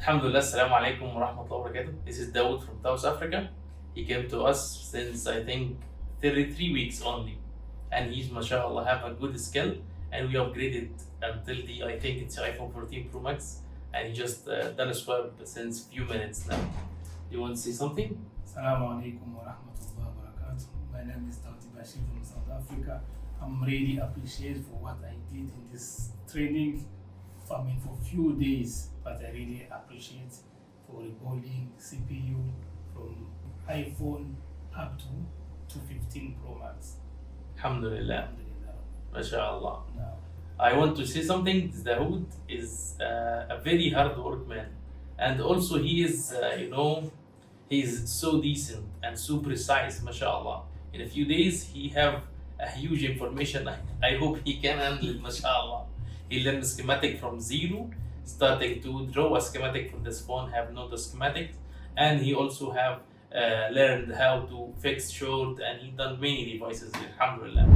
Alhamdulillah, assalamu alaikum wa rahmatullahi wa barakatuh. This is Daud from South Africa. He came to us since I think 33 weeks only. And he's mashallah have a good skill, and we upgraded until the I think it's iPhone 14 Pro Max, and he just done a swap since few minutes now. You want to say something? Assalamu alaikum wa rahmatullahi wa barakatuh. My name is Daudi from South Africa. I'm really appreciated for what I did in this training. For few days, but I really appreciate for rebuilding CPU from iPhone up to 15 Pro Max. Alhamdulillah. Mashallah. No. I want to say something. Dawood is a very hard workman, and also he is, he is so decent and so precise. Mashallah. In a few days, he have a huge information. I hope he can handle it. Mashallah. He learned schematic from zero, starting to draw a schematic from this phone, have no the schematic, and he also have learned how to fix short, and he done many devices. Alhamdulillah.